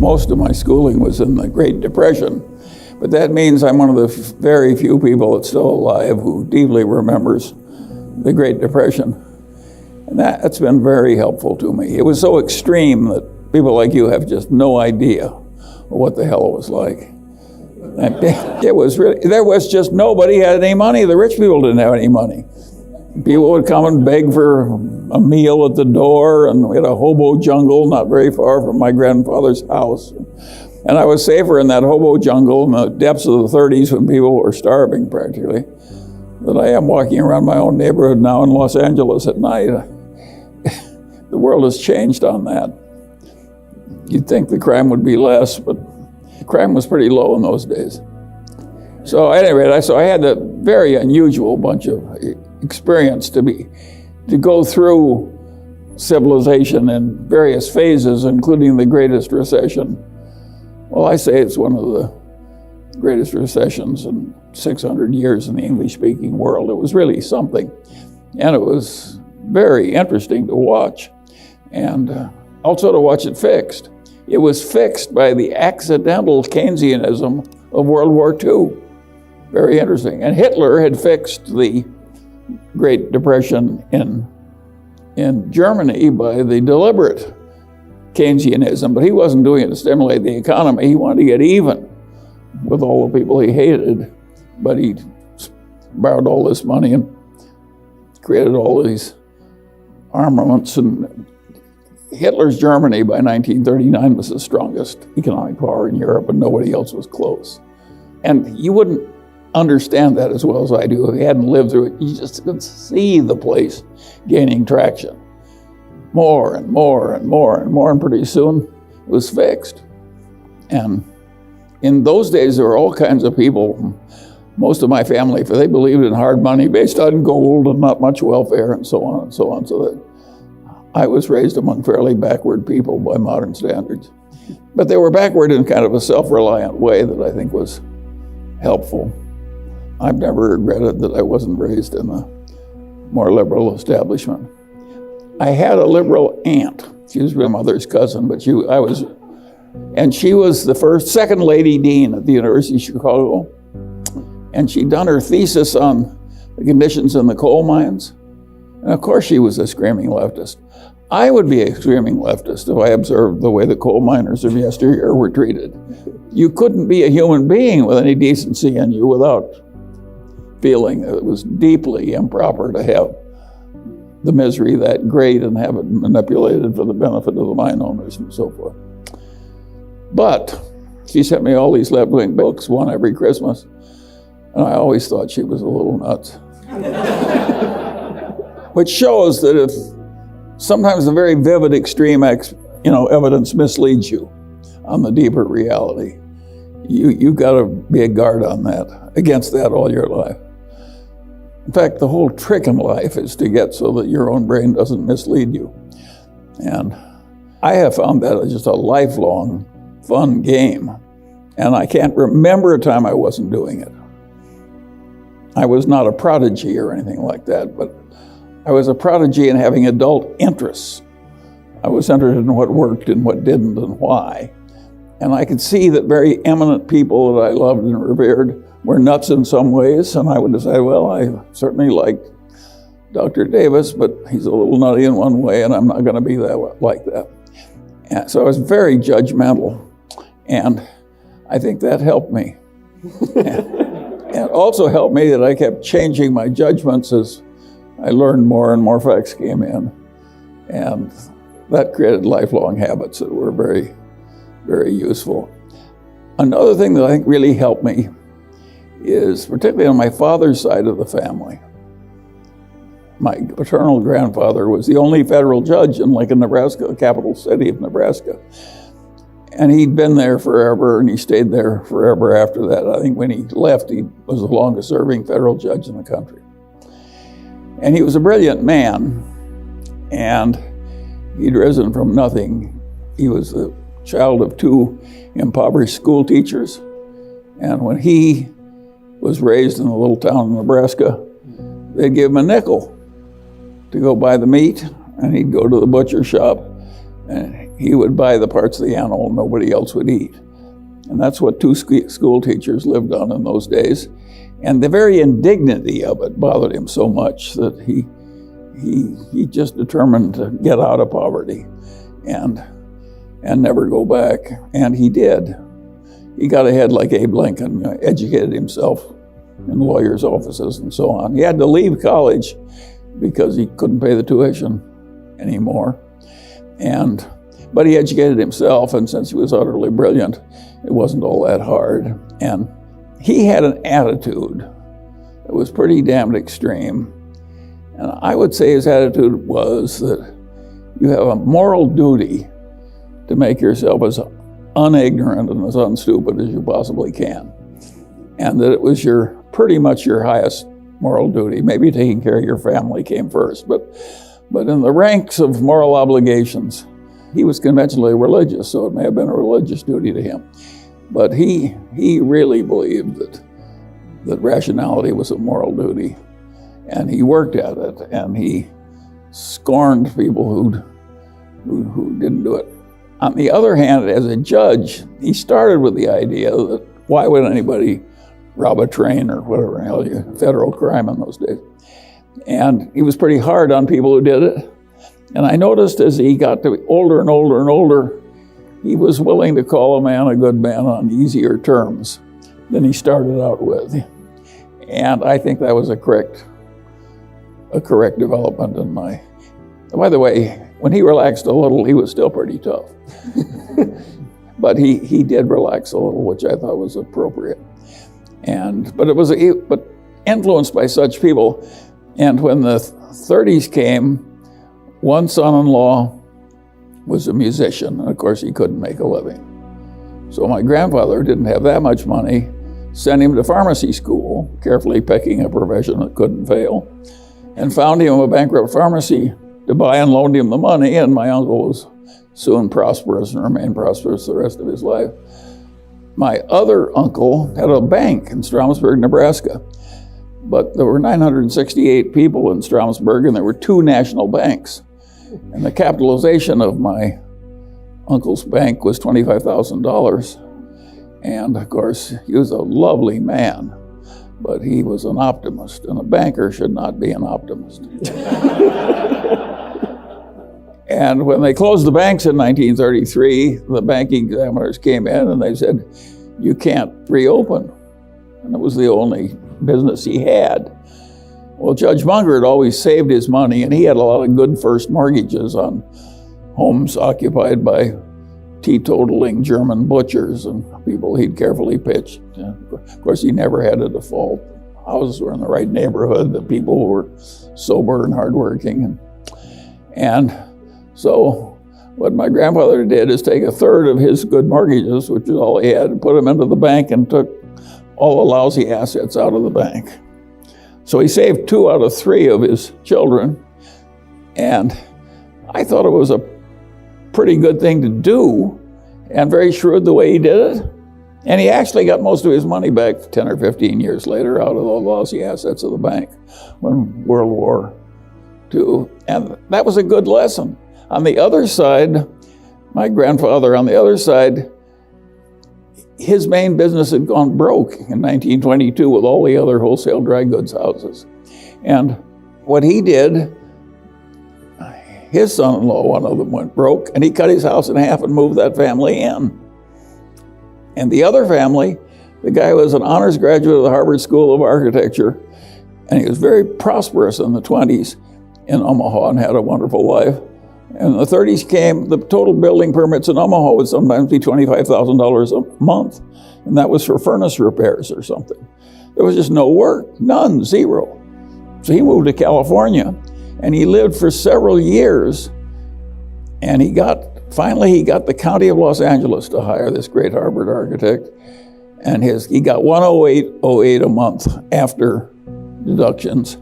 most of my schooling was in the Great Depression. But that means I'm one of the very few people that's still alive who deeply remembers the Great Depression. And that's been very helpful to me. It was so extreme that people like you have just no idea what the hell it was like. It was really, there was just nobody had any money. The rich people didn't have any money. People would come and beg for a meal at the door, and we had a hobo jungle not very far from my grandfather's house. And I was safer in that hobo jungle in the depths of the 30s when people were starving practically than I am walking around my own neighborhood now in Los Angeles at night. The world has changed on that. You'd think the crime would be less, but crime was pretty low in those days. So at any rate, I had a very unusual bunch of experience to go through civilization in various phases, including the greatest recession. Well, I say it's one of the greatest recessions in 600 years in the English-speaking world. It was really something, and it was very interesting to watch, and also to watch it fixed. It was fixed by the accidental Keynesianism of World War II. Very interesting. And Hitler had fixed the Great Depression in Germany by the deliberate Keynesianism, but he wasn't doing it to stimulate the economy. He wanted to get even with all the people he hated, but he borrowed all this money and created all these armaments. And Hitler's Germany by 1939 was the strongest economic power in Europe, and nobody else was close. And you wouldn't understand that as well as I do if you hadn't lived through it. You just could see the place gaining traction. More and more and more and more, and pretty soon it was fixed. And in those days, there were all kinds of people, most of my family, for they believed in hard money based on gold and not much welfare and so on and so on, so that I was raised among fairly backward people by modern standards. But they were backward in kind of a self-reliant way that I think was helpful. I've never regretted that I wasn't raised in a more liberal establishment. I had a liberal aunt. She was my mother's cousin, but she was the second lady dean at the University of Chicago. And she'd done her thesis on the conditions in the coal mines. And of course she was a screaming leftist. I would be a screaming leftist if I observed the way the coal miners of yesteryear were treated. You couldn't be a human being with any decency in you without feeling that it was deeply improper to have the misery that great and have it manipulated for the benefit of the mine owners and so forth. But she sent me all these left-wing books, one every Christmas, and I always thought she was a little nuts. Which shows that if sometimes the very vivid extreme evidence misleads you on the deeper reality, you've got to be a guard on that, against that all your life. In fact, the whole trick in life is to get so that your own brain doesn't mislead you. And I have found that as just a lifelong fun game. And I can't remember a time I wasn't doing it. I was not a prodigy or anything like that, but I was a prodigy in having adult interests. I was interested in what worked and what didn't and why. And I could see that very eminent people that I loved and revered were nuts in some ways, and I would decide, well, I certainly like Dr. Davis, but he's a little nutty in one way, and I'm not going to be like that. And so I was very judgmental, and I think that helped me. And also helped me that I kept changing my judgments as I learned more and more facts came in. And that created lifelong habits that were very, very useful. Another thing that I think really helped me is, particularly on my father's side of the family, my paternal grandfather was the only federal judge in Lincoln, Nebraska, the capital city of Nebraska. And he'd been there forever, and he stayed there forever after that. I think when he left, he was the longest serving federal judge in the country. And he was a brilliant man, and he'd risen from nothing. He was the child of two impoverished school teachers. And when he was raised in a little town in Nebraska, they'd give him a nickel to go buy the meat, and he'd go to the butcher shop, and he would buy the parts of the animal nobody else would eat. And that's what two school teachers lived on in those days. And the very indignity of it bothered him so much that he just determined to get out of poverty and never go back. And he did. He got ahead like Abe Lincoln, educated himself in lawyers' offices and so on. He had to leave college because he couldn't pay the tuition anymore. But he educated himself, and since he was utterly brilliant, it wasn't all that hard. And he had an attitude that was pretty damned extreme. And I would say his attitude was that you have a moral duty to make yourself as unignorant and as unstupid as you possibly can. And that it was pretty much your highest moral duty. Maybe taking care of your family came first, but in the ranks of moral obligations, he was conventionally religious, so it may have been a religious duty to him. But he really believed that rationality was a moral duty, and he worked at it, and he scorned people who didn't do it. On the other hand, as a judge, he started with the idea that why would anybody rob a train or whatever the hell, federal crime in those days. And he was pretty hard on people who did it. And I noticed as he got to be older and older and older, he was willing to call a man a good man on easier terms than he started out with. And I think that was a correct development in my... By the way, when he relaxed a little, he was still pretty tough. But he did relax a little, which I thought was appropriate. But influenced by such people. And when the 30s came, one son-in-law was a musician, and of course he couldn't make a living. So my grandfather didn't have that much money, sent him to pharmacy school, carefully picking a profession that couldn't fail, and found him a bankrupt pharmacy to buy and loaned him the money, and my uncle was soon prosperous and remained prosperous the rest of his life. My other uncle had a bank in Stromsburg, Nebraska, but there were 968 people in Stromsburg, and there were 2 national banks. And the capitalization of my uncle's bank was $25,000. And of course, he was a lovely man, but he was an optimist, and a banker should not be an optimist. And when they closed the banks in 1933, the banking examiners came in and they said, "You can't reopen." And it was the only business he had. Well, Judge Munger had always saved his money, and he had a lot of good first mortgages on homes occupied by teetotaling German butchers and people he'd carefully pitched. Of course, he never had a default. Houses were in the right neighborhood, the people were sober and hardworking. And so what my grandfather did is take a third of his good mortgages, which is all he had, and put them into the bank and took all the lousy assets out of the bank. So he saved 2 out of 3 of his children, and I thought it was a pretty good thing to do, and very shrewd the way he did it. And he actually got most of his money back 10 or 15 years later out of the lousy assets of the bank when World War II. And that was a good lesson. On the other side, my grandfather, on the other side, his main business had gone broke in 1922 with all the other wholesale dry goods houses. And what he did, his son-in-law, one of them, went broke, and he cut his house in half and moved that family in. And the other family, the guy was an honors graduate of the Harvard School of Architecture, and he was very prosperous in the 20s in Omaha and had a wonderful life. And the 30s came, the total building permits in Omaha would sometimes be $25,000 a month, and that was for furnace repairs or something. There was just no work, none, zero. So he moved to California, and he lived for several years, and finally he got the County of Los Angeles to hire this great Harvard architect, and he got $108.08 a month after deductions,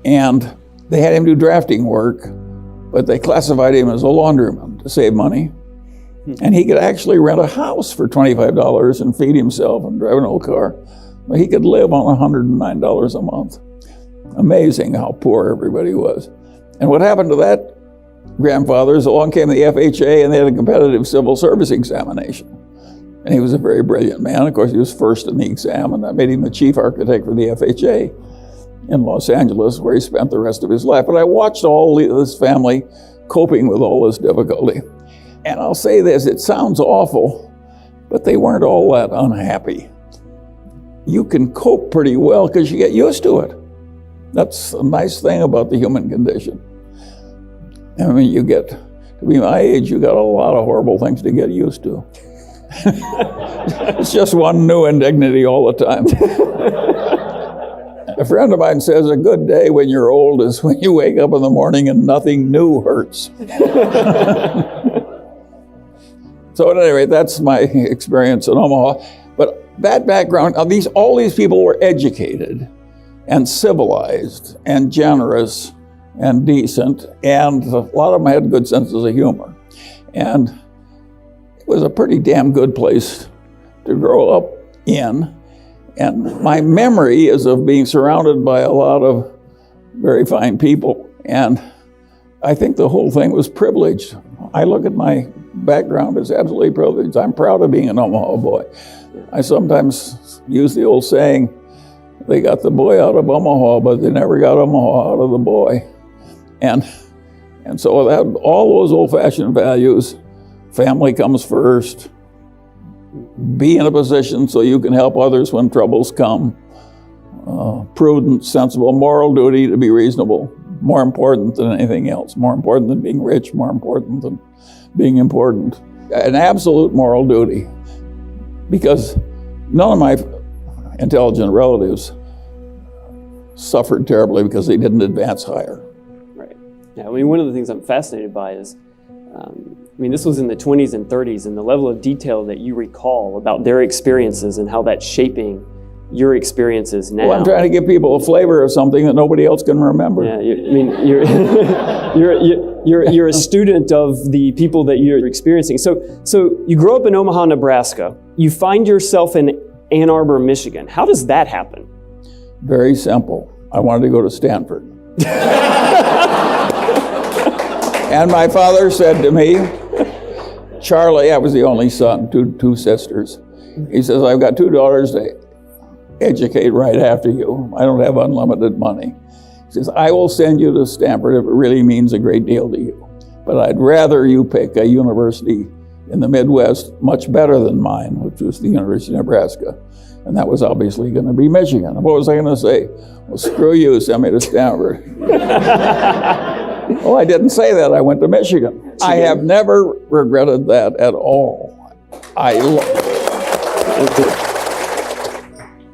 and they had him do drafting work, but they classified him as a laundryman to save money. And he could actually rent a house for $25 and feed himself and drive an old car. But he could live on $109 a month. Amazing how poor everybody was. And what happened to that grandfathers, along came the FHA, and they had a competitive civil service examination. And he was a very brilliant man. Of course, he was first in the exam, and that made him the chief architect for the FHA in Los Angeles, where he spent the rest of his life. But I watched all this family coping with all this difficulty. And I'll say this, it sounds awful, but they weren't all that unhappy. You can cope pretty well because you get used to it. That's a nice thing about the human condition. I mean, you get, to be my age, you got a lot of horrible things to get used to. It's just one new indignity all the time. A friend of mine says a good day when you're old is when you wake up in the morning and nothing new hurts. So at any rate, that's my experience in Omaha. But that background, all these people were educated and civilized and generous and decent, and a lot of them had good senses of humor. And it was a pretty damn good place to grow up in. And my memory is of being surrounded by a lot of very fine people. And I think the whole thing was privileged. I look at my background as absolutely privileged. I'm proud of being an Omaha boy. I sometimes use the old saying, they got the boy out of Omaha, but they never got Omaha out of the boy. And so that, all those old-fashioned values, family comes first, be in a position so you can help others when troubles come, prudent, sensible, moral duty to be reasonable, more important than anything else, more important than being rich, more important than being important. An absolute moral duty, because none of my intelligent relatives suffered terribly because they didn't advance higher. Right. Yeah, I mean, one of the things I'm fascinated by is, this was in the 20s and 30s, and the level of detail that you recall about their experiences and how that's shaping your experiences now. Well, I'm trying to give people a flavor of something that nobody else can remember. Yeah, you're a student of the people that you're experiencing. So you grow up in Omaha, Nebraska. You find yourself in Ann Arbor, Michigan. How does that happen? Very simple. I wanted to go to Stanford. And my father said to me, Charlie, I was the only son, two sisters. He says, I've got two daughters to educate right after you. I don't have unlimited money. He says, I will send you to Stanford if it really means a great deal to you. But I'd rather you pick a university in the Midwest much better than mine, which was the University of Nebraska. And that was obviously going to be Michigan. What was I going to say? Well, screw you, send me to Stanford. Well, I didn't say that. I went to Michigan. I have never regretted that at all.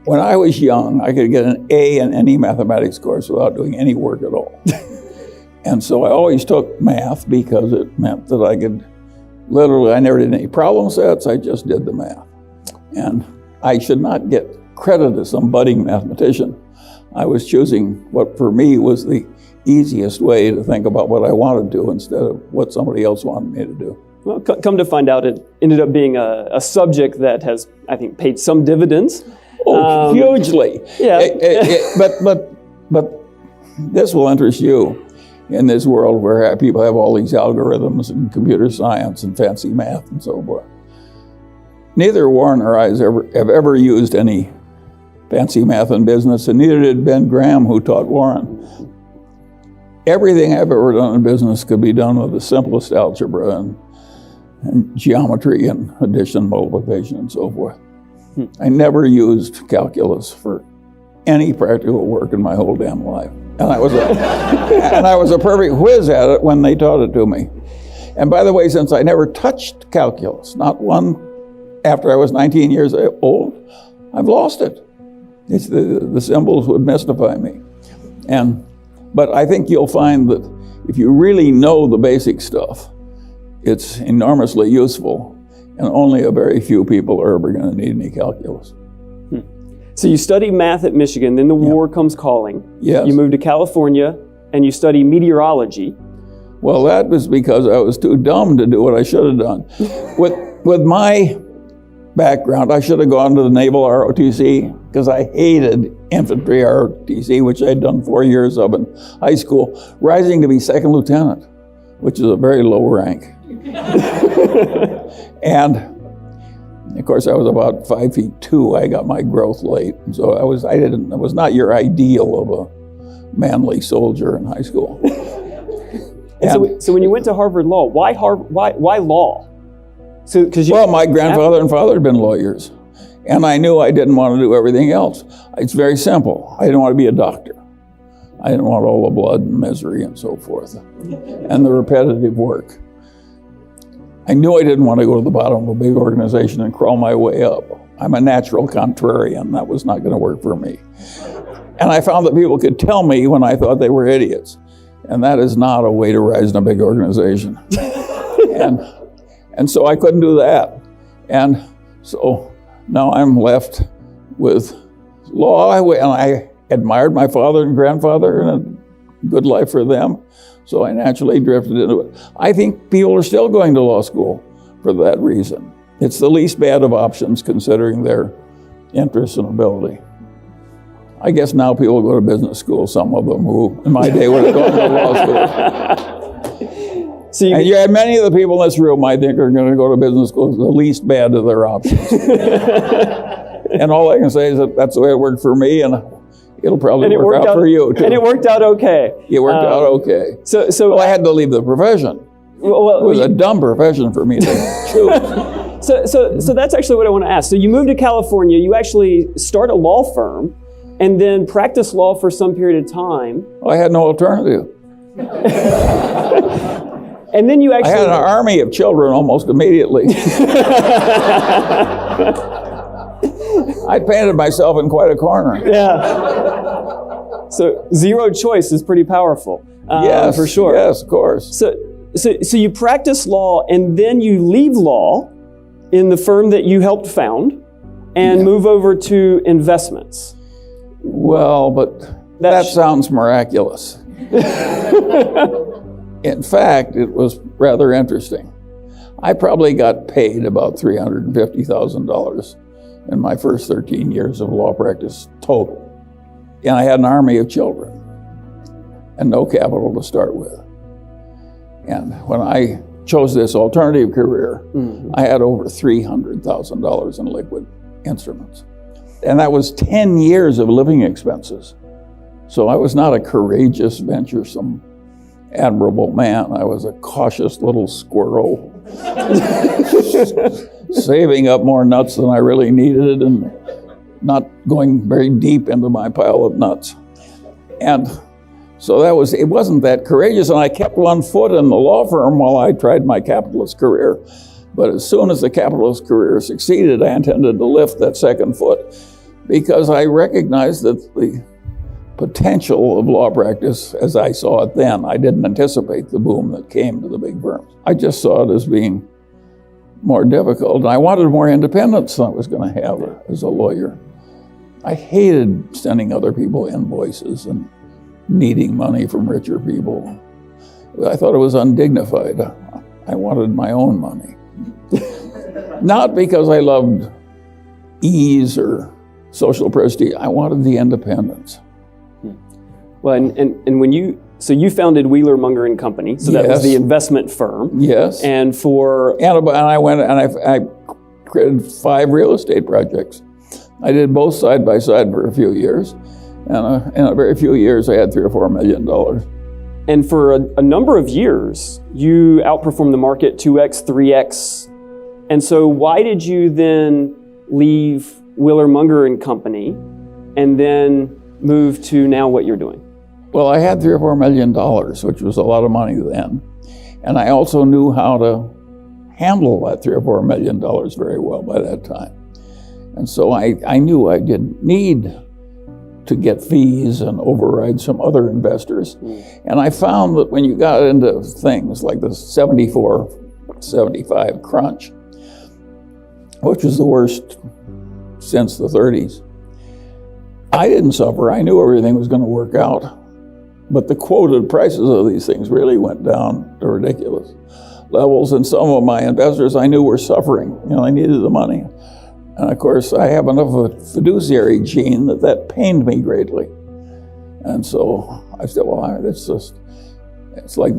When I was young, I could get an A in any mathematics course without doing any work at all. And so I always took math because it meant that I could literally, I never did any problem sets, I just did the math. And I should not get credit as some budding mathematician. I was choosing what for me was the easiest way to think about what I wanted to do instead of what somebody else wanted me to do. Well, come to find out, it ended up being a subject that has, I think, paid some dividends. Oh, hugely. Yeah. But this will interest you in this world where people have all these algorithms and computer science and fancy math and so forth. Neither Warren or I have ever used any fancy math in business, and neither did Ben Graham, who taught Warren. Everything I've ever done in business could be done with the simplest algebra and geometry and addition, multiplication, and so forth. I never used calculus for any practical work in my whole damn life. And I was a perfect whiz at it when they taught it to me. And by the way, since I never touched calculus, not one after I was 19 years old, I've lost it. It's the symbols would mystify me. But I think you'll find that if you really know the basic stuff, it's enormously useful, and only a very few people are ever going to need any calculus. So you study math at Michigan, then the war comes calling. Yes. You move to California, and you study meteorology. Well, that was because I was too dumb to do what I should have done. With my background, I should have gone to the Naval ROTC because I hated infantry ROTC, which I'd done 4 years of in high school. Rising to be second lieutenant which is a very low rank. And of course, I was about 5'2". I got my growth late, so I was not your ideal of a manly soldier in high school. So when you went to Harvard Law, why law? Well, my grandfather and father had been lawyers, and I knew I didn't want to do everything else. It's very simple. I didn't want to be a doctor. I didn't want all the blood and misery and so forth, and the repetitive work. I knew I didn't want to go to the bottom of a big organization and crawl my way up. I'm a natural contrarian. That was not going to work for me. And I found that people could tell me when I thought they were idiots. And that is not a way to rise in a big organization. and so I couldn't do that. And so now I'm left with law, and I admired my father and grandfather, and a good life for them. So I naturally drifted into it. I think people are still going to law school for that reason. It's the least bad of options considering their interests and ability. I guess now people go to business school, some of them who in my day would have gone to law school. And you have many of the people in this room I think are going to go to business school, the least bad of their options. And all I can say is that that's the way it worked for me, and it'll probably work out for you too. And it worked out okay. It worked out okay. Well, I had to leave the profession. It was a dumb profession for me to choose. So that's actually what I want to ask. So you moved to California, you actually start a law firm, and then practice law for some period of time. Well, I had no alternative. And then you actually... I had an army of children almost immediately. I painted myself in quite a corner. Yeah. So zero choice is pretty powerful. Yes, for sure. Yes, of course. So you practice law, and then you leave law in the firm that you helped found and move over to investments. Well, but that sounds miraculous. In fact, it was rather interesting. I probably got paid about $350,000 in my first 13 years of law practice total. And I had an army of children and no capital to start with. And when I chose this alternative career, I had over $300,000 in liquid instruments. And that was 10 years of living expenses. So I was not a courageous, venturesome, admirable man. I was a cautious little squirrel, saving up more nuts than I really needed and not going very deep into my pile of nuts. And so it wasn't that courageous, and I kept one foot in the law firm while I tried my capitalist career. But as soon as the capitalist career succeeded, I intended to lift that second foot because I recognized that the potential of law practice, as I saw it then, I didn't anticipate the boom that came to the big firms. I just saw it as being more difficult, and I wanted more independence than I was going to have as a lawyer. I hated sending other people invoices and needing money from richer people. I thought it was undignified. I wanted my own money. Not because I loved ease or social prestige. I wanted the independence. Well, and when you founded Wheeler, Munger and Company, so that was the investment firm. Yes. And I went and I created 5 real estate projects. I did both side by side for a few years, and in a very few years I had $3 or $4 million. And for a number of years, you outperformed the market 2x, 3x. And so why did you then leave Wheeler, Munger and Company and then move to now what you're doing? Well, I had $3 or $4 million, which was a lot of money then. And I also knew how to handle that $3 or $4 million very well by that time. And so I knew I didn't need to get fees and override some other investors. And I found that when you got into things like the 74, 75 crunch, which was the worst since the 30s, I didn't suffer. I knew everything was going to work out. But the quoted prices of these things really went down to ridiculous levels. And some of my investors I knew were suffering. I needed the money. And of course, I have enough of a fiduciary gene that pained me greatly. And so I said, well, it's like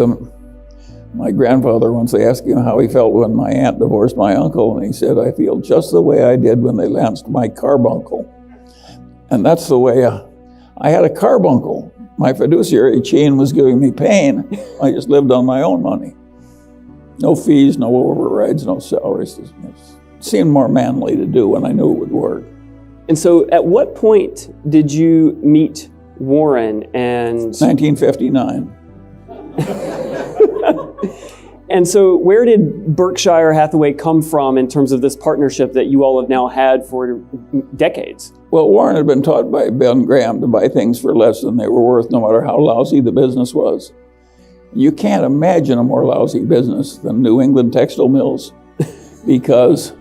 My grandfather, once they asked him how he felt when my aunt divorced my uncle, and he said, "I feel just the way I did when they lanced my carbuncle." And that's the way I had a carbuncle. My fiduciary chain was giving me pain. I just lived on my own money. No fees, no overrides, no salaries. It seemed more manly to do when I knew it would work. And so at what point did you meet Warren and... 1959. And so where did Berkshire Hathaway come from in terms of this partnership that you all have now had for decades? Well, Warren had been taught by Ben Graham to buy things for less than they were worth, no matter how lousy the business was. You can't imagine a more lousy business than New England textile mills, because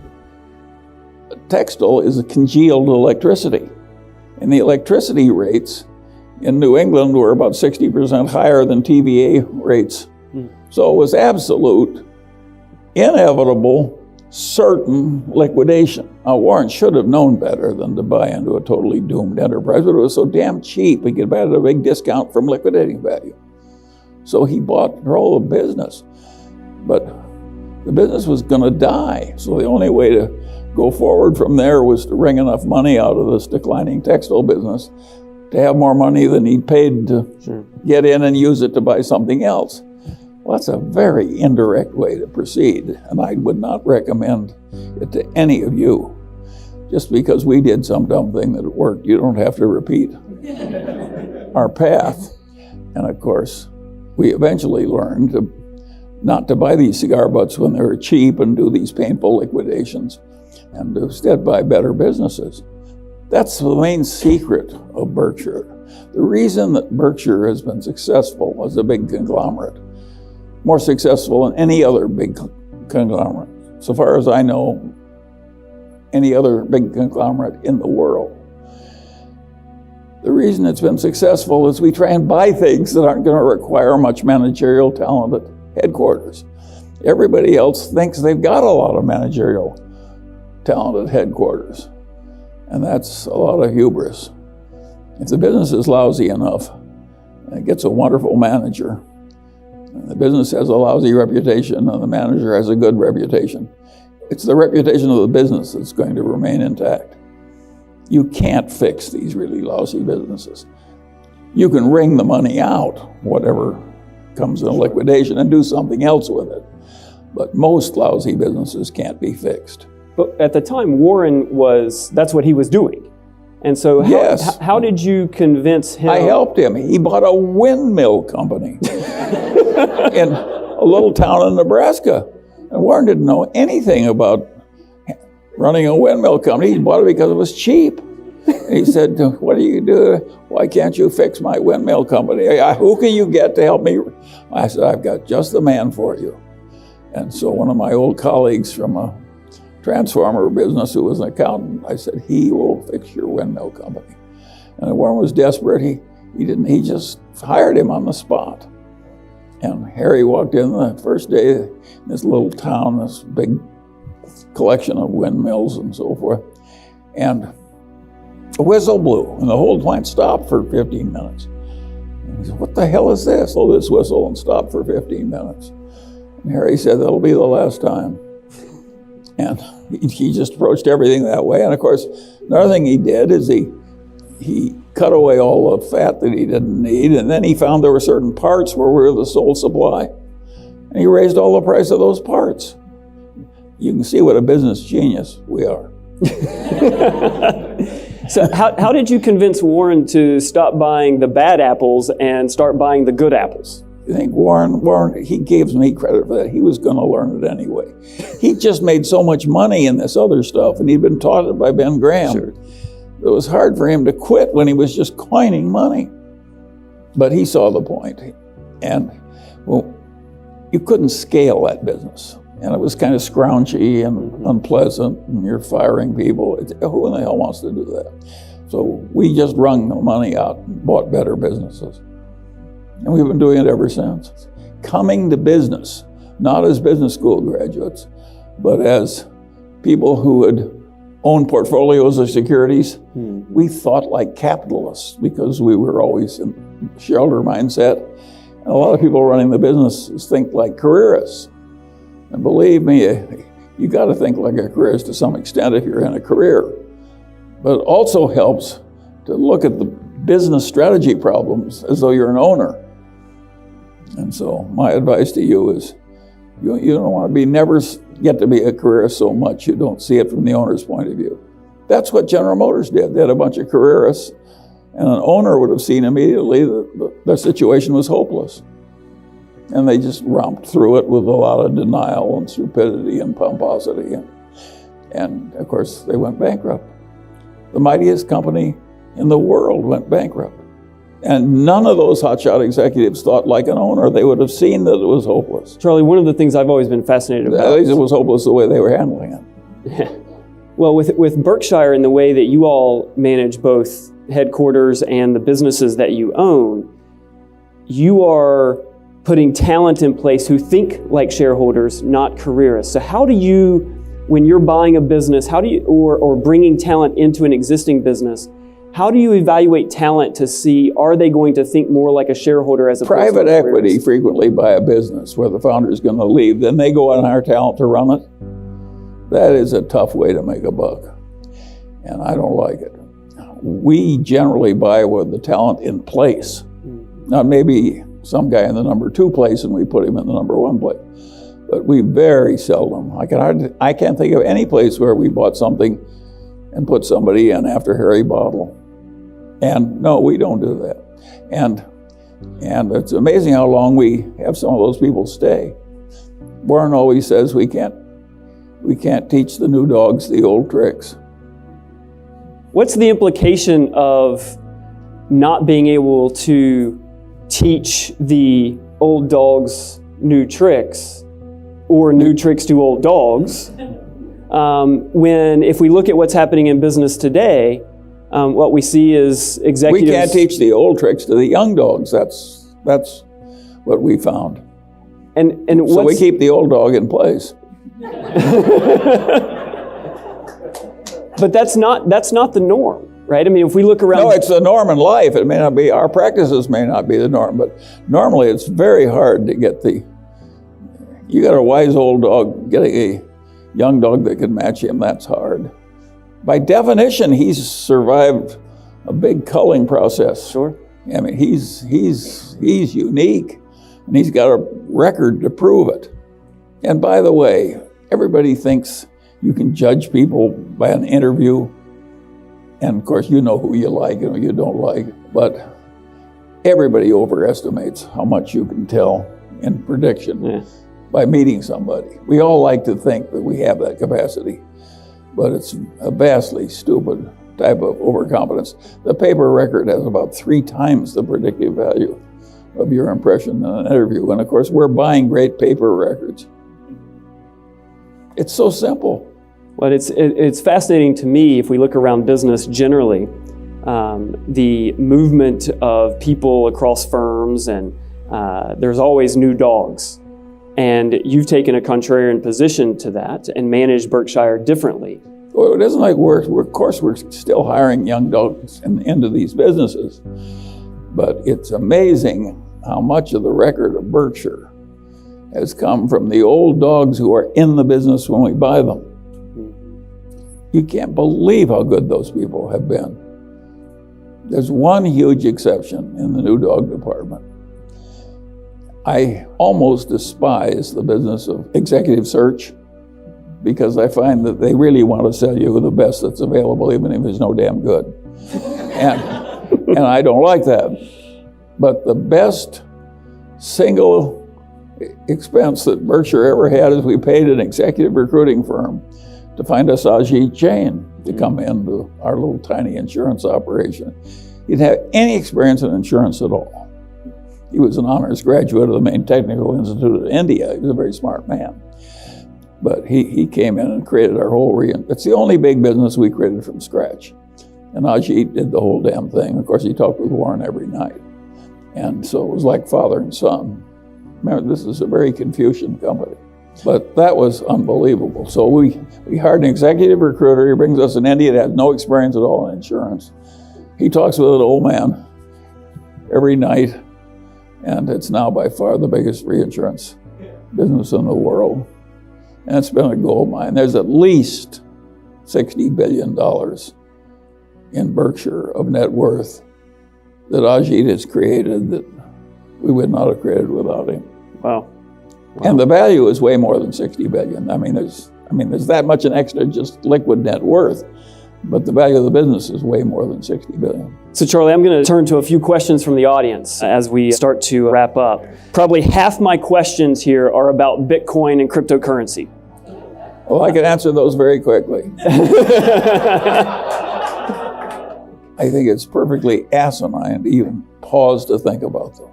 textile is a congealed electricity. And the electricity rates in New England were about 60% higher than TVA rates. So it was absolute, inevitable, certain liquidation. Now, Warren should have known better than to buy into a totally doomed enterprise, but it was so damn cheap, he could buy it at a big discount from liquidating value. So he bought control of the business. But the business was going to die. So the only way to go forward from there was to wring enough money out of this declining textile business to have more money than he'd paid to get in and use it to buy something else. Well, that's a very indirect way to proceed, and I would not recommend it to any of you. Just because we did some dumb thing that worked, you don't have to repeat our path. And of course, we eventually learned not to buy these cigar butts when they were cheap and do these painful liquidations, and to instead buy better businesses. That's the main secret of Berkshire. The reason that Berkshire has been successful as a big conglomerate, more successful than any other big conglomerate, so far as I know, any other big conglomerate in the world. The reason it's been successful is we try and buy things that aren't going to require much managerial talent at headquarters. Everybody else thinks they've got a lot of managerial talent at headquarters, and that's a lot of hubris. If the business is lousy enough, and it gets a wonderful manager, and the business has a lousy reputation and the manager has a good reputation, it's the reputation of the business that's going to remain intact. You can't fix these really lousy businesses. You can wring the money out, whatever comes in liquidation, and do something else with it. But most lousy businesses can't be fixed. But at the time, Warren that's what he was doing. And so how did you convince him? I helped him. He bought a windmill company in a little town in Nebraska. And Warren didn't know anything about running a windmill company. He bought it because it was cheap. And he said, "What do you do? Why can't you fix my windmill company? Who can you get to help me?" I said, "I've got just the man for you." And so one of my old colleagues from a transformer business who was an accountant, I said, "He will fix your windmill company." And Warren was desperate. He just hired him on the spot. And Harry walked in the first day in this little town, this big collection of windmills and so forth, and a whistle blew, and the whole plant stopped for 15 minutes. And he said, "What the hell is this?" "Oh, this whistle," and stopped for 15 minutes. And Harry said, "That'll be the last time." And he just approached everything that way. And of course, another thing he did is he cut away all the fat that he didn't need, and then he found there were certain parts where we were the sole supply. And he raised all the price of those parts. You can see what a business genius we are. So how did you convince Warren to stop buying the bad apples and start buying the good apples? I think Warren, he gives me credit for that. He was going to learn it anyway. He just made so much money in this other stuff, and he'd been taught it by Ben Graham. Sure. It was hard for him to quit when he was just coining money. But he saw the point. And well, you couldn't scale that business. And it was kind of scroungy and unpleasant, and you're firing people. Who in the hell wants to do that? So we just wrung the money out and bought better businesses. And we've been doing it ever since. Coming to business, not as business school graduates, but as people who would own portfolios of securities. We thought like capitalists because we were always in shareholder mindset. And a lot of people running the businesses think like careerists. And believe me, you got to think like a careerist to some extent if you're in a career. But it also helps to look at the business strategy problems as though you're an owner. And so my advice to you is you don't want to never get to be a careerist so much you don't see it from the owner's point of view. That's what General Motors did. They had a bunch of careerists, and an owner would have seen immediately that their situation was hopeless. And they just romped through it with a lot of denial and stupidity and pomposity. And of course, they went bankrupt. The mightiest company in the world went bankrupt. And none of those hotshot executives thought like an owner. They would have seen that it was hopeless. Charlie, one of the things I've always been fascinated about... At least it was hopeless the way they were handling it. Well, with Berkshire and the way that you all manage both headquarters and the businesses that you own, you are putting talent in place who think like shareholders, not careerists. So how do you, when you're buying a business, how do you, or bringing talent into an existing business, how do you evaluate talent to see, are they going to think more like a shareholder as a private equity frequently buy a business where the founder is going to leave, then they go and hire talent to run it. That is a tough way to make a buck, and I don't like it. We generally buy with the talent in place. Now maybe some guy in the number 2 place and we put him in the number 1 place, but we very seldom. I can't think of any place where we bought something and put somebody in after Harry Bottle. And no, we don't do that. And it's amazing how long we have some of those people stay. Warren always says we can't teach the new dogs the old tricks. What's the implication of not being able to teach the old dogs new tricks or new tricks to old dogs? When, if we look at what's happening in business today, what we see is executives... We can't teach the old tricks to the young dogs. That's what we found. And so we keep the old dog in place. But that's not the norm, right? I mean, if we look around... No, it's the norm in life. It may not be, our practices may not be the norm, but normally it's very hard to get you got a wise old dog, getting a young dog that can match him, that's hard. By definition, he's survived a big culling process. Sure. I mean, he's unique, and he's got a record to prove it. And by the way, everybody thinks you can judge people by an interview, and of course you know who you like and who you don't like, but everybody overestimates how much you can tell in prediction by meeting somebody. We all like to think that we have that capacity, but it's a vastly stupid type of overconfidence. The paper record has about 3 times the predictive value of your impression in an interview, and of course we're buying great paper records. It's so simple. Well, it's fascinating to me, if we look around business generally, the movement of people across firms, and there's always new dogs. And you've taken a contrarian position to that and managed Berkshire differently. Well, it isn't like of course we're still hiring young dogs into these businesses, but it's amazing how much of the record of Berkshire has come from the old dogs who are in the business when we buy them. You can't believe how good those people have been. There's one huge exception in the new dog department. I almost despise the business of executive search because I find that they really want to sell you the best that's available, even if it's no damn good. And I don't like that. But the best single expense that Berkshire ever had is we paid an executive recruiting firm to find us Ajit Jain to come into our little tiny insurance operation. He didn't have any experience in insurance at all. He was an honors graduate of the Maine Technical Institute of India. He was a very smart man. But he came in and created our whole it's the only big business we created from scratch. And Ajit did the whole damn thing. Of course, he talked with Warren every night. And so it was like father and son. Remember, this is a very Confucian company. But that was unbelievable. So we hired an executive recruiter. He brings us an Indian that has no experience at all in insurance. He talks with an old man every night And it's now by far the biggest reinsurance business in the world. And it's been a gold mine. There's at least $60 billion in Berkshire of net worth that Ajit has created that we would not have created without him. Wow. And the value is way more than 60 billion. I mean, there's that much in extra just liquid net worth, but the value of the business is way more than 60 billion. So Charlie, I'm going to turn to a few questions from the audience as we start to wrap up. Probably half my questions here are about Bitcoin and cryptocurrency. Well, I can answer those very quickly. I think it's perfectly asinine to even pause to think about them.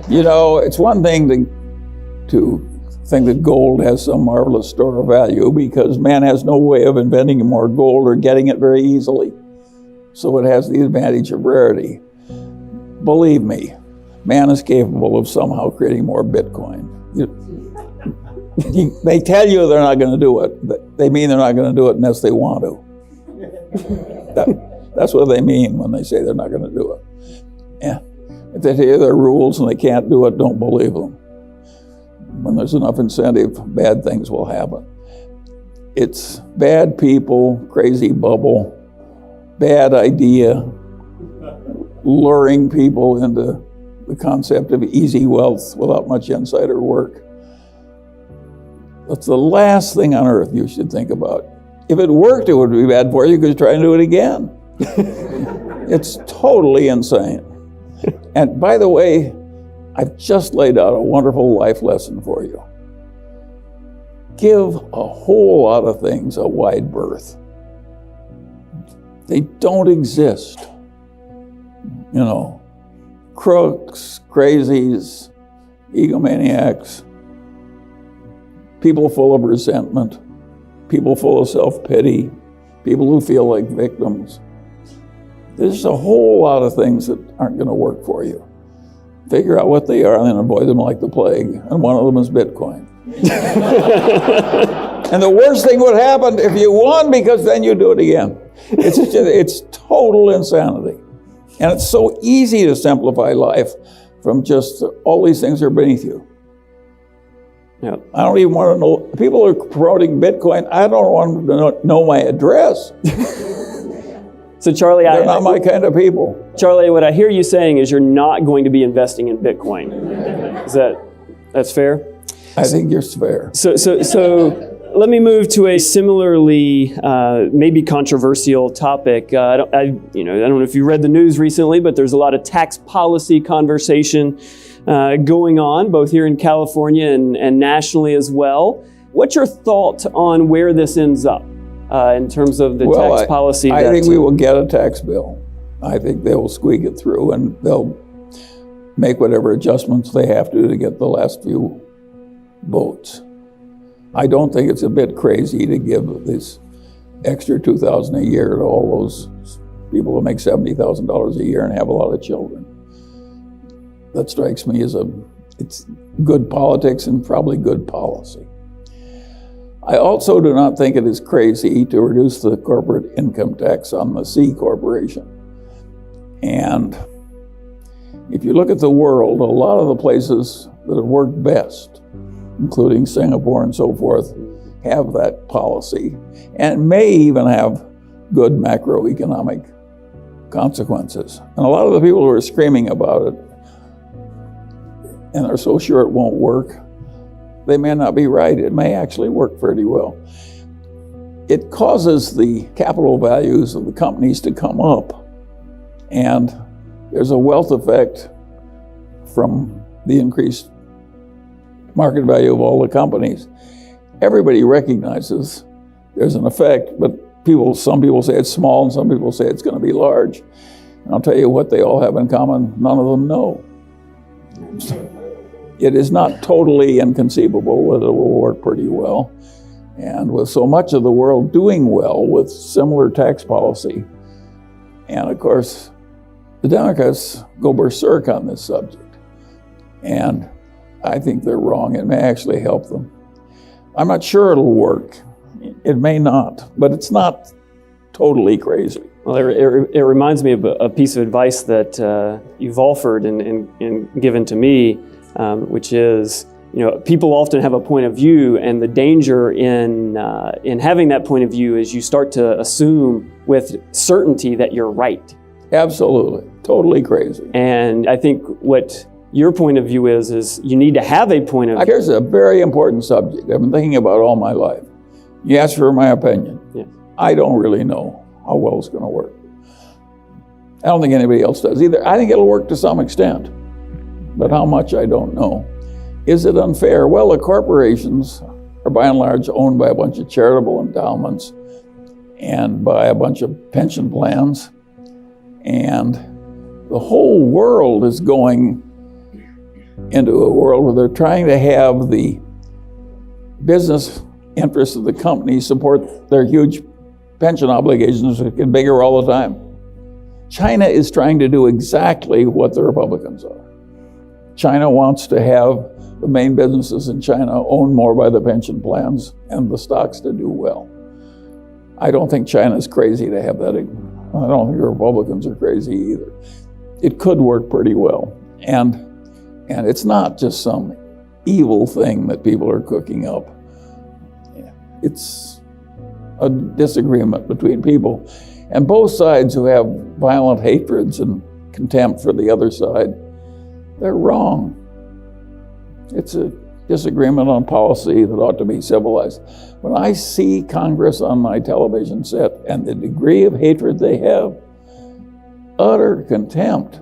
You know, it's one thing to think that gold has some marvelous store of value because man has no way of inventing more gold or getting it very easily. So it has the advantage of rarity. Believe me, man is capable of somehow creating more Bitcoin. They tell you they're not going to do it. They mean they're not going to do it unless they want to. That's what they mean when they say they're not going to do it. Yeah. If they tell you there are rules and they can't do it, don't believe them. When there's enough incentive, bad things will happen. It's bad people, crazy bubble, bad idea, luring people into the concept of easy wealth without much insider work. That's the last thing on earth you should think about. If it worked, it would be bad for you because try and do it again. It's totally insane. And by the way, I've just laid out a wonderful life lesson for you. Give a whole lot of things a wide berth. They don't exist. You know, crooks, crazies, egomaniacs, people full of resentment, people full of self-pity, people who feel like victims. There's a whole lot of things that aren't going to work for you. Figure out what they are and then avoid them like the plague. And one of them is Bitcoin. And the worst thing would happen if you won because then you do it again. It's total insanity. And it's so easy to simplify life from just all these things are beneath you. Yep. I don't even want to know, people are promoting Bitcoin, I don't want to know my address. So Charlie, they're not my kind of people. Charlie, what I hear you saying is you're not going to be investing in Bitcoin. That's fair? I think you're fair. So let me move to a similarly maybe controversial topic. I don't know if you read the news recently, but there's a lot of tax policy conversation going on, both here in California and nationally as well. What's your thought on where this ends up in terms of the tax policy? I think we will get a tax bill. I think they will squeak it through and they'll make whatever adjustments they have to get the last few votes. I don't think it's a bit crazy to give this extra $2,000 a year to all those people who make $70,000 a year and have a lot of children. That strikes me as it's good politics and probably good policy. I also do not think it is crazy to reduce the corporate income tax on the C corporation. And if you look at the world, a lot of the places that have worked best, including Singapore and so forth, have that policy and may even have good macroeconomic consequences. And a lot of the people who are screaming about it and are so sure it won't work, they may not be right. It may actually work pretty well. It causes the capital values of the companies to come up, and there's a wealth effect from the increased market value of all the companies. Everybody recognizes there's an effect, but some people say it's small and some people say it's going to be large. And I'll tell you what they all have in common, none of them know. It is not totally inconceivable that it will work pretty well. And with so much of the world doing well with similar tax policy, and of course, the Democrats go berserk on this subject. And I think they're wrong. It may actually help them. I'm not sure it'll work. It may not, but it's not totally crazy. Well, it reminds me of a piece of advice that you've offered and given to me, which is, people often have a point of view, and the danger in having that point of view is you start to assume with certainty that you're right. Absolutely. Totally crazy. And I think what your point of view is you need to have a point of view. Here's a very important subject I've been thinking about all my life. You asked for my opinion. Yes. I don't really know how well it's going to work. I don't think anybody else does either. I think it'll work to some extent, but how much, I don't know. Is it unfair? Well, the corporations are by and large owned by a bunch of charitable endowments and by a bunch of pension plans, and the whole world is going into a world where they're trying to have the business interests of the company support their huge pension obligations, which get bigger all the time. China is trying to do exactly what the Republicans are. China wants to have the main businesses in China owned more by the pension plans and the stocks to do well. I don't think China's crazy to have that. I don't think the Republicans are crazy either. It could work pretty well. And it's not just some evil thing that people are cooking up. It's a disagreement between people. And both sides who have violent hatreds and contempt for the other side, they're wrong. It's a disagreement on policy that ought to be civilized. When I see Congress on my television set and the degree of hatred they have, utter contempt,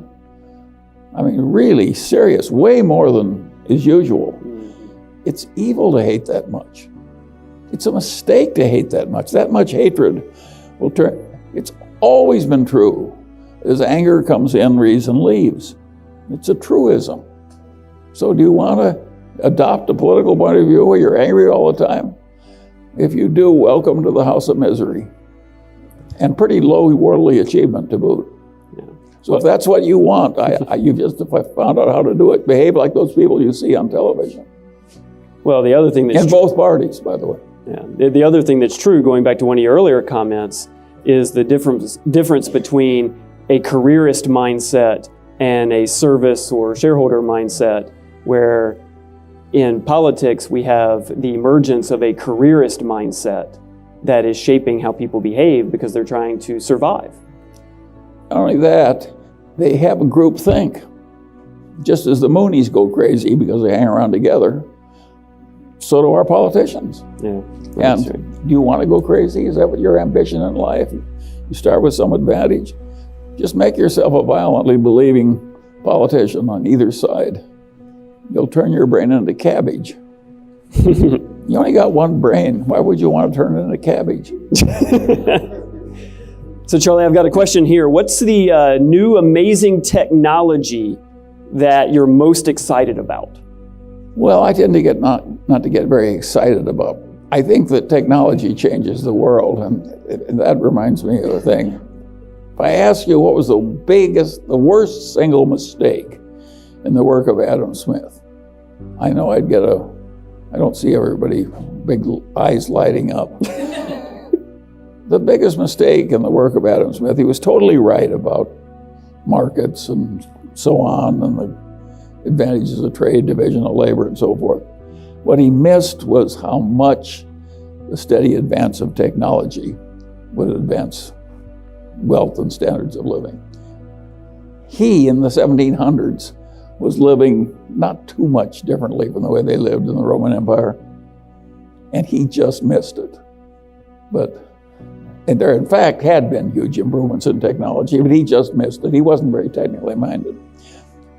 I mean, really serious, way more than is usual. It's evil to hate that much. It's a mistake to hate that much. That much hatred will turn. It's always been true. As anger comes in, reason leaves. It's a truism. So do you want to adopt a political point of view where you're angry all the time? If you do, welcome to the house of misery. And pretty low worldly achievement to boot. Yeah. So if that's what you want, you just found out how to do it. Behave like those people you see on television. Well, the other thing that's in both parties, by the way. Yeah. The other thing that's true, going back to one of your earlier comments, is the difference between a careerist mindset and a service or shareholder mindset, where in politics we have the emergence of a careerist mindset that is shaping how people behave because they're trying to survive. Not only that, they have a group think. Just as the Moonies go crazy because they hang around together, so do our politicians. Yeah. And do you want to go crazy? Is that what your ambition in life? You start with some advantage. Just make yourself a violently believing politician on either side. You'll turn your brain into cabbage. You only got one brain. Why would you want to turn it into cabbage? So Charlie, I've got a question here. What's the new amazing technology that you're most excited about? Well, I tend to get not to get very excited about. I think that technology changes the world, and that reminds me of a thing. If I ask you what was the worst single mistake in the work of Adam Smith, I know I'd get I don't see everybody, big eyes lighting up. The biggest mistake in the work of Adam Smith, he was totally right about markets and so on, and the advantages of trade, division of labor, and so forth. What he missed was how much the steady advance of technology would advance wealth and standards of living. He, in the 1700s, was living not too much differently from the way they lived in the Roman Empire, and he just missed it. And there, in fact, had been huge improvements in technology, but he just missed it. He wasn't very technically minded,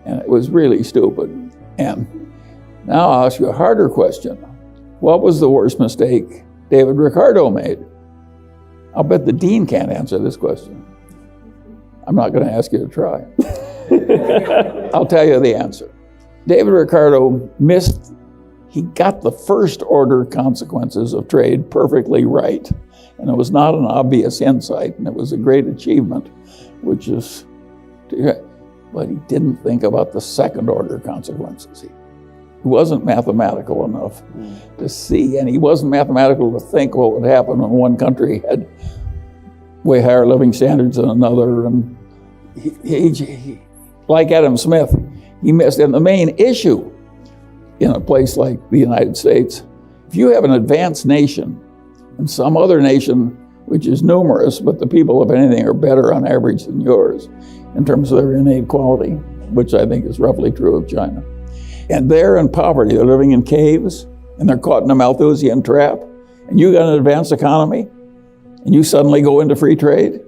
and it was really stupid. And now I'll ask you a harder question. What was the worst mistake David Ricardo made? I'll bet the dean can't answer this question. I'm not going to ask you to try. I'll tell you the answer. David Ricardo he got the first order consequences of trade perfectly right. And it was not an obvious insight, and it was a great achievement, but he didn't think about the second order consequences. He wasn't mathematical enough to see, and he wasn't mathematical to think what would happen when one country had way higher living standards than another. And he, like Adam Smith, he missed. And the main issue in a place like the United States, if you have an advanced nation and some other nation which is numerous, but the people, if anything, are better on average than yours in terms of their innate quality, which I think is roughly true of China. And they're in poverty. They're living in caves, and they're caught in a Malthusian trap. And you got an advanced economy, and you suddenly go into free trade.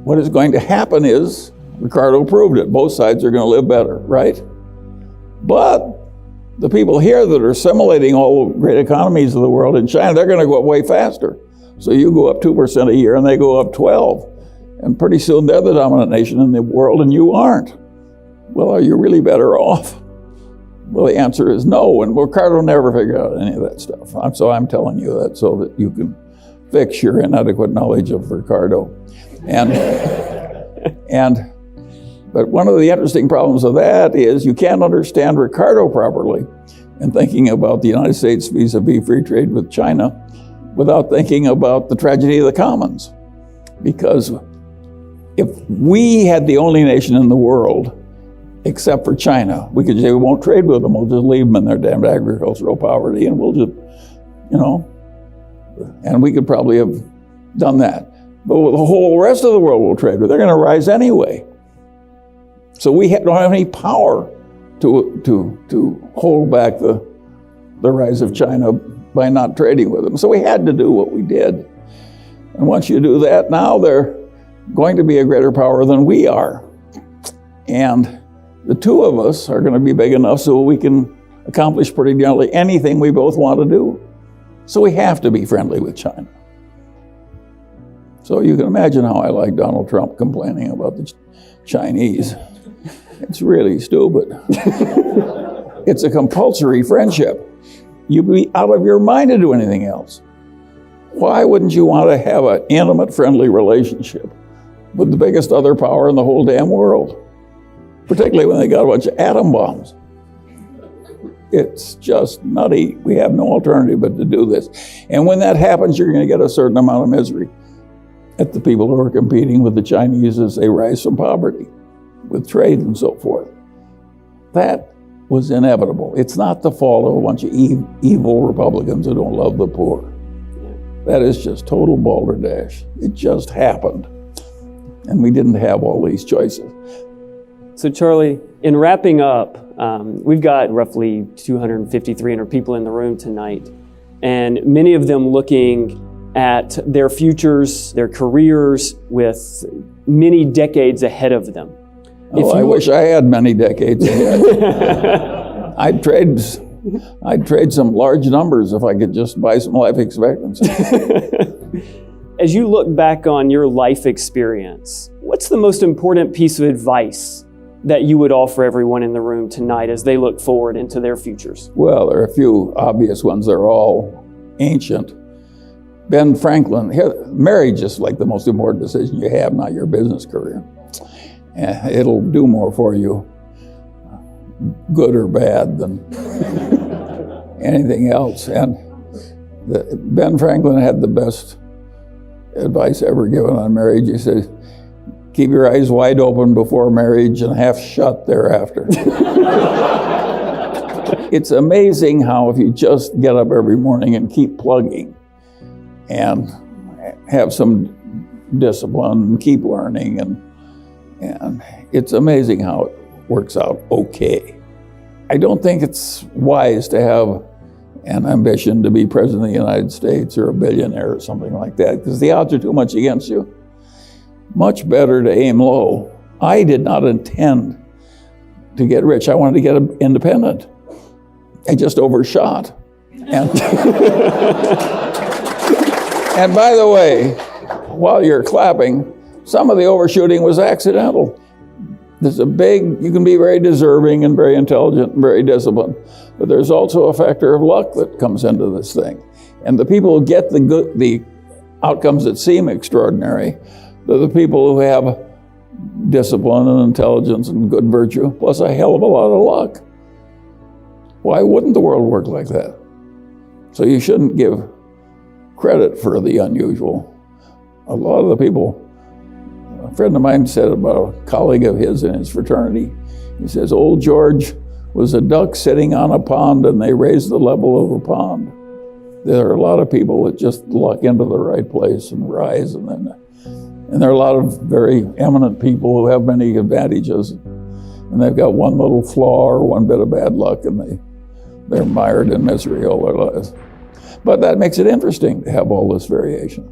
What is going to happen is, Ricardo proved it, both sides are going to live better, right? But the people here that are assimilating all the great economies of the world in China, they're going to go up way faster. So you go up 2% a year and they go up 12. And pretty soon they're the dominant nation in the world and you aren't. Well, are you really better off? Well, the answer is no. And Ricardo never figured out any of that stuff. So I'm telling you that so that you can fix your inadequate knowledge of Ricardo. But one of the interesting problems of that is you can't understand Ricardo properly in thinking about the United States vis-a-vis free trade with China without thinking about the tragedy of the commons. Because if we had the only nation in the world, except for China, we could say we won't trade with them, we'll just leave them in their damned agricultural poverty and we'll just, and we could probably have done that. But with the whole rest of the world we'll trade with, they're going to rise anyway. So we don't have any power to hold back the rise of China by not trading with them. So we had to do what we did. And once you do that, now they're going to be a greater power than we are. And the two of us are going to be big enough so we can accomplish pretty nearly anything we both want to do. So we have to be friendly with China. So you can imagine how I like Donald Trump complaining about the Chinese. It's really stupid. It's a compulsory friendship. You'd be out of your mind to do anything else. Why wouldn't you want to have an intimate, friendly relationship with the biggest other power in the whole damn world? Particularly when they got a bunch of atom bombs. It's just nutty. We have no alternative but to do this. And when that happens, you're going to get a certain amount of misery at the people who are competing with the Chinese as they rise from poverty, with trade and so forth. That was inevitable. It's not the fault of a bunch of evil Republicans who don't love the poor. That is just total balderdash. It just happened. And we didn't have all these choices. So Charlie, in wrapping up, we've got roughly 250, 300 people in the room tonight, and many of them looking at their futures, their careers with many decades ahead of them. I wish I had many decades ahead. I'd trade some large numbers if I could just buy some life expectancy. As you look back on your life experience, what's the most important piece of advice that you would offer everyone in the room tonight as they look forward into their futures? Well, there are a few obvious ones. They're all ancient. Ben Franklin, marriage is like the most important decision you have, not your business career. It'll do more for you, good or bad, than anything else. And Ben Franklin had the best advice ever given on marriage. He said, keep your eyes wide open before marriage and half shut thereafter. It's amazing how if you just get up every morning and keep plugging and have some discipline and keep learning, and it's amazing how it works out okay. I don't think it's wise to have an ambition to be president of the United States or a billionaire or something like that, because the odds are too much against you. Much better to aim low. I did not intend to get rich. I wanted to get independent. I just overshot. And and by the way, while you're clapping, some of the overshooting was accidental. You can be very deserving and very intelligent and very disciplined, but there's also a factor of luck that comes into this thing. And the people who get the outcomes that seem extraordinary, they're the people who have discipline and intelligence and good virtue, plus a hell of a lot of luck. Why wouldn't the world work like that? So you shouldn't give credit for the unusual a lot of the people, a friend of mine said about a colleague of his in his fraternity, he says, old George was a duck sitting on a pond and they raised the level of the pond. There are a lot of people that just luck into the right place and rise, and there are a lot of very eminent people who have many advantages, and they've got one little flaw or one bit of bad luck, and they're mired in misery all their lives. But that makes it interesting to have all this variation.